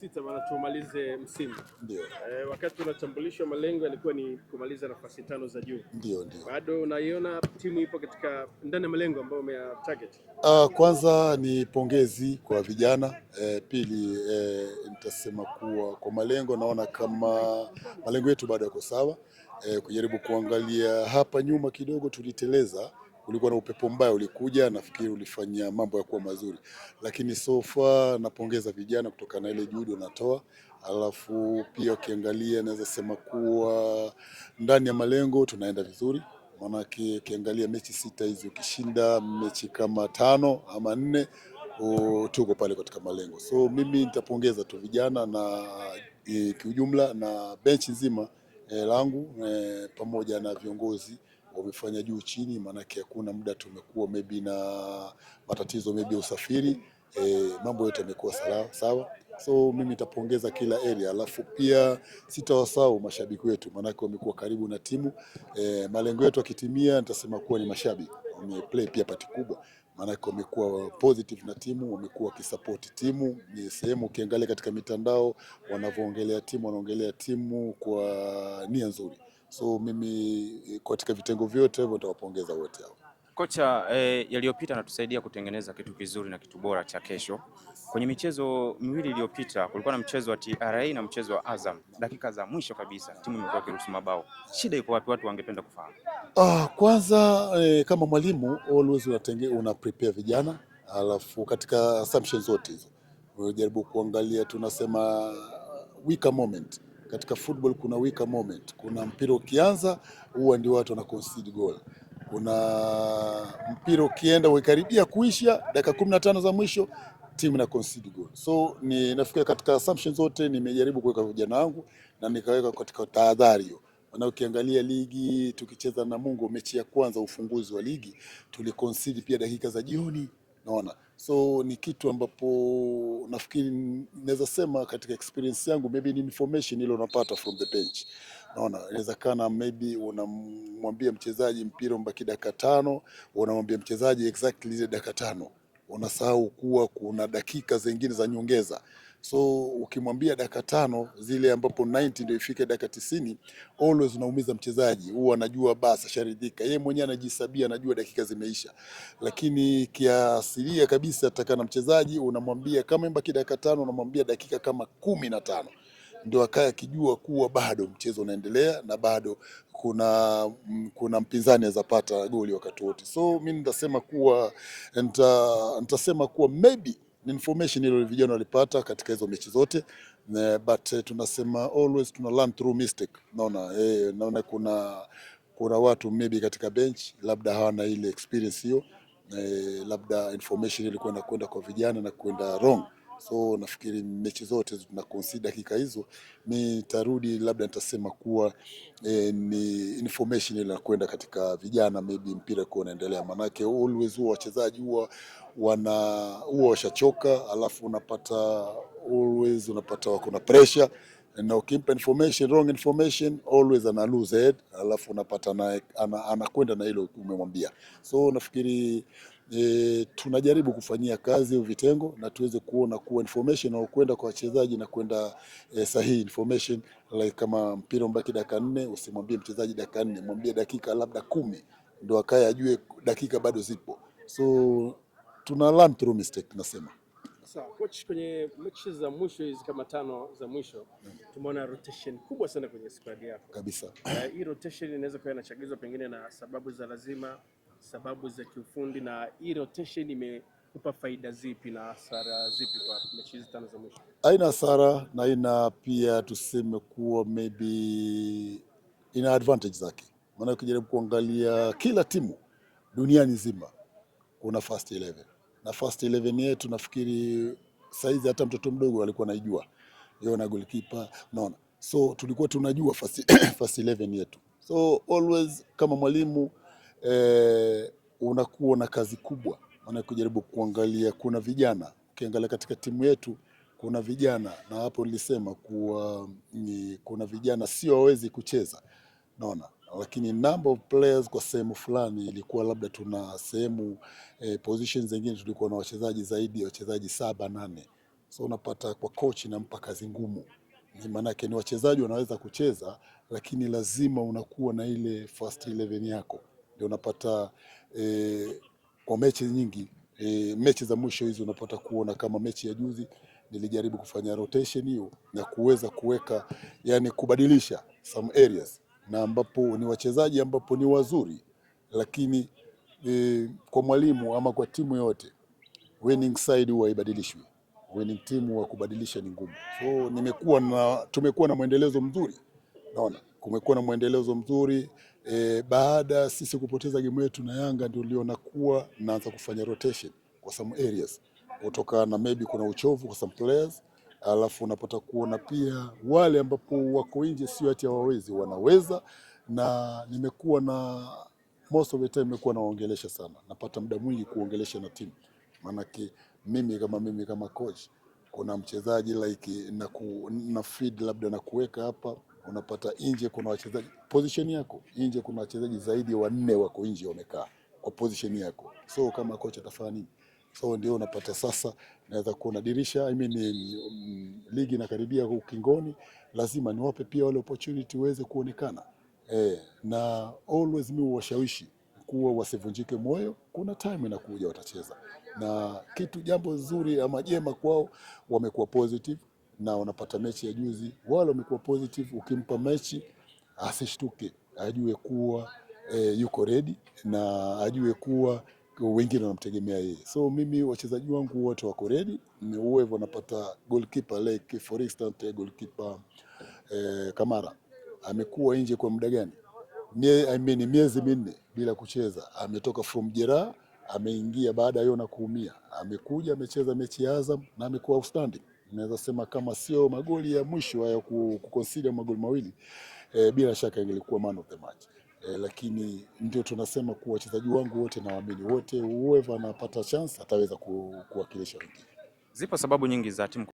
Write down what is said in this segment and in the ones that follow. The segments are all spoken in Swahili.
Sita bana tumalize msimu. Ndio. Wakati unatambulishwa malengo yalikuwa ni kumaliza nafasi 5 za juu. Ndio. Bado unaiona timu ipo katika ndani ya malengo ambayo umetarget? Kwanza ni pongezi kwa vijana. Pili, nitasema kuwa kwa malengo naona kama malengo yetu bado yako sawa. Kujaribu kuangalia hapa nyuma kidogo tuliteleza, kulikuwa na upepo mbaya ulikuja, nafikiri ulifanya mambo ya kuwa mazuri, lakini so far napongeza vijana kutokana na ile juhudi wanatoa. Alafu pia ukiangalia naweza sema kuwa ndani ya malengo tunaenda vizuri, maanake ukiangalia mechi 6 hizi ukishinda mechi kama 5 ama 4 tuko pale katika malengo. So mimi nitapongeza tu vijana na kiujumla na benchi nzima langu pamoja na viongozi wamefanya juu chini, maanake hakuna muda tumekuwa maybe na matatizo maybe usafiri, mambo yote yamekuwa sawa. So mimi nitapongeza kila area, alafu pia sitawasahau mashabiki wetu, maanake wamekuwa karibu na timu. Malengo yetu yakitimia nitasema kuwa ni mashabiki wameplay pia pati kubwa, maanake wamekuwa positive na timu, wamekuwa wakisupport timu. Ni sehemu ukiangalia katika mitandao wanavyoongelea timu, wanaongelea timu kwa nia nzuri. So mimi katika vitengo vyote hivyo nitawapongeza wote hao. Kocha, yaliyopita anatusaidia kutengeneza kitu kizuri na kitu bora cha kesho. Kwenye michezo miwili iliyopita kulikuwa na mchezo wa TRA na mchezo wa Azam. Dakika za mwisho kabisa timu imekuwa ikiruhusu mabao. Shida iko wapi? Watu wangependa kufahamu. Kwanza kama mwalimu always una prepare vijana, alafu katika assumptions zote hizo unajaribu kuangalia, tunasema weaker moment. Katika football kuna weaker moment. Kuna mpira ukianza huwa ndio watu wana concede goal. Kuna mpira ukienda ukaribia kuisha dakika 15 za mwisho timu na concede goal. So nafikiri katika assumptions zote nimejaribu kuweka vijana wangu na nikaweka katika tahadhari hiyo. Na ukiangalia ligi tukicheza na Mungu, mechi ya kwanza ufunguzi wa ligi tuliconcede pia dakika za jioni, naona. So ni kitu ambapo nafikiri naweza sema katika experience yangu maybe ni information ile unapata from the bench. Naona inawezekana maybe unamwambia mchezaji mpira mbaki dakika 5, unamwambia mchezaji exactly ile dakika 5. Unasahau kuwa kuna dakika zingine za nyongeza. So ukimwambia dakika 5 zile ambapo 90 ndio ifike dakika 90, always unaumiza mchezaji. Huwa anajua basi sharidhika. Yeye mwenyewe anajisabia, anajua dakika zimeisha. Lakini kiasilia kabisa atakana mchezaji unamwambia kama mbaki dakika 5, unamwambia dakika kama 15. Ndio akaya akijua kuwa bado mchezo unaendelea na bado kuna mpinzani azapata goli wakati wote. So mimi nitasema kuwa maybe information ile vijana walipata katika hizo mechi zote, but tunasema always tuna learn through mistake. Naona kuna watu maybe katika bench labda hawana ile experience hiyo, labda information ilikuwa inakwenda kwa vijana na kwenda wrong. So nafikiri mechi zote tuna consider dakika hizo, mimi nitarudi labda nitasema kuwa ni information ile inakwenda katika vijana, maybe mpira kwa unaendelea, manake always huwa wachezaji huwa washachoka, alafu unapata wako na pressure, na ukimpa wrong information always ana lose head, alafu unapata anakwenda na hilo umemwambia. So nafikiri tunajaribu kufanyia kazi vitengo na tuweze kuona kuwa information au kwenda kwa wachezaji na kwenda sahihi information, like kama mpira mbaki dakika 4 usimwambie mchezaji dakika 4, mwambie dakika labda 10 ndio akaye ajue dakika bado zipo. So tuna learn through mistake nasema. Sawa, coach, kwenye mechi za mwisho hizi kama 5 za mwisho tumeona rotation kubwa sana kwenye squad yako. Kabisa. Hii rotation inaweza kuwa inachagizwa pengine na sababu za lazima, sababu za kiufundi, na hii rotation imekupa faida zipi na hasara zipi kwa mechi hizi 5 za mwisho? Haina hasara na ina pia tuseme kuwa maybe ina advantage zake. Maana ukijaribu kuangalia kila timu duniani nzima kuna first 11. Na first 11 yetu nafikiri saizi hata mtoto mdogo alikuwa anajua. Yeye na goalkeeper, unaona. So tulikuwa tunajua first 11 yetu. So always kama mwalimu unakuwa na kazi kubwa. Maana kujaribu kuangalia kuna vijana. Ukiangalia katika timu yetu kuna vijana, na hapo nilisema kuwa kuna vijana sio hawezi kucheza. Naona, lakini number of players kwa sehemu fulani ilikuwa labda tuna sehemu positions zingine tulikuwa na wachezaji zaidi ya wachezaji 7-8. so unapata kwa coach inampa kazi ngumu. Ni maanake ni wachezaji wanaweza kucheza, lakini lazima unakuwa na ile first 11 yako. Ndio unapata kwa mechi nyingi mechi za mwisho hizi unapata kuona kama mechi ya juzi nilijaribu kufanya rotation hiyo na kuweza kuweka, yani kubadilisha some areas, na ambapo ni wachezaji ambapo ni wazuri, lakini kwa mwalimu ama kwa timu yote winning side huwa ibadilishwi. Winning team huwa kubadilisha ni ngumu. So tumekuwa na mwendelezo mzuri. Naona kumekuwa na mwendelezo mzuri baada ya sisi kupoteza game yetu na Yanga, ndio uliona kuwa naanza kufanya rotation kwa some areas, kutokana na maybe kuna uchovu kwa some players, alafu unapata kuona pia wale ambapo wako nje sio ati hawawezi, wanaweza, na nimekuwa na most of the time nimekuwa naongelesha sana, napata muda mwingi kuongelesha na timu, maanake mimi kama coach, kuna mchezaji like na feed labda na kuweka hapa, unapata nje kuna wachezaji position yako nje, kuna wachezaji zaidi ya 4 wako nje wamekaa kwa position yako, so kama coach atafanya nini? So ndio unapata sasa naweza kuona dirisha ligi inakaribia ukingoni, lazima niwape pia wale opportunity waweze kuonekana na always mimi washawishi kuwa wasivunjike moyo, kuna time inakuja watacheza, na jambo zuri ama jema kwao, wamekuwa positive na wanapata mechi ya juzi, wale wamekuwa positive. Ukimpa mechi asishtuke, ajue kuwa yuko ready na ajue kuwa wengine wanamtegemea yeye. So mimi wachezaji wangu wote wako ready, ni uwezo wanapata goalkeeper like for instance goalkeeper Kamara amekuwa nje kwa muda gani? Miezi 4 bila kucheza, ametoka from jeraha, ameingia baada ya kuumia, amekuja amecheza mechi ya Azam na amekuwa outstanding. Naweza sema kama sio magoli ya mwisho haya kuconsider magoli mawili bila shaka ingelikuwa man of the match. Lakini ndio tunasema kuwa wachezaji wangu wote nawaamini wote, whoever anapata chance ataweza kuwakilisha wengine. Zipo sababu nyingi za timu.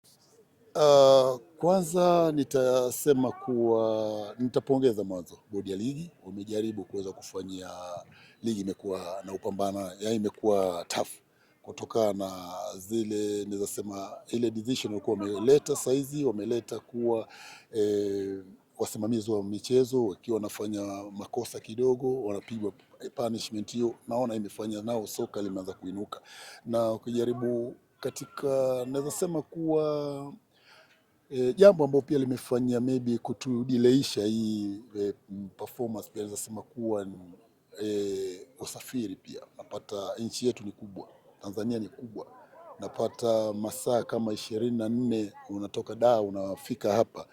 Kwanza nitasema kuwa nitapongeza mwanzo bodi ya ligi, wamejaribu kuweza kufanyia ligi imekuwa na upambana, yani imekuwa tough kutokana na zile naweza sema ile decision walikuwa wameleta saizi, wameleta kuwa wasimamizi wa michezo wakiwa wanafanya makosa kidogo wanapigwa punishment. Hiyo naona imefanya nao soka limeanza kuinuka, na ukijaribu katika naweza sema kuwa jambo ambalo pia limefanyia maybe kutudileisha hii performance, pia naweza sema kuwa usafiri pia. Napata nchi yetu ni kubwa, Tanzania ni kubwa, napata masaa kama 24 unatoka Dar unafika hapa,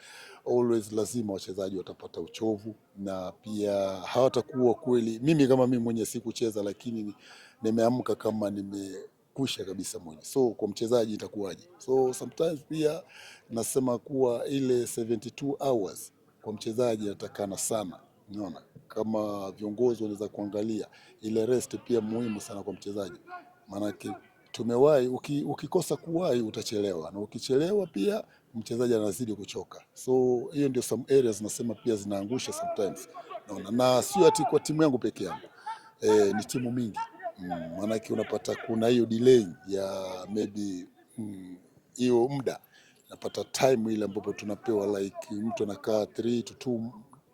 always lazima wachezaji watapata uchovu, na pia hawatakuwa kweli. Mimi kama mimi mwenye sikucheza, lakini nimeamka kama nimekusha kabisa mwenye, so kwa mchezaji itakuwaje? So sometimes pia nasema kuwa ile 72 hours kwa mchezaji inatakana sana. Unaona, kama viongozi wanaweza kuangalia ile rest pia muhimu sana kwa mchezaji, maanake tumewahi ukikosa kuwahi utachelewa, na ukichelewa pia mchezaji anazidi kuchoka. So hiyo ndio some areas nasema pia zinaangusha sometimes. Naona, na sio ati kwa timu yangu peke yangu, ni timu mingi, maanake unapata kuna hiyo delay ya maybe hiyo muda, napata time ile ambapo tunapewa like mtu anakaa 3 to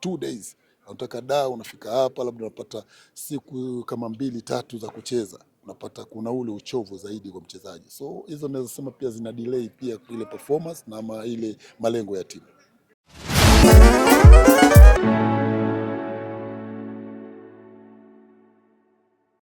2 days, unataka da unafika hapa labda unapata siku kama 2-3 za kucheza, unapata kuna ule uchovu zaidi kwa mchezaji. So hizo naweza sema pia zina delay pia ile performance na ile malengo ya timu.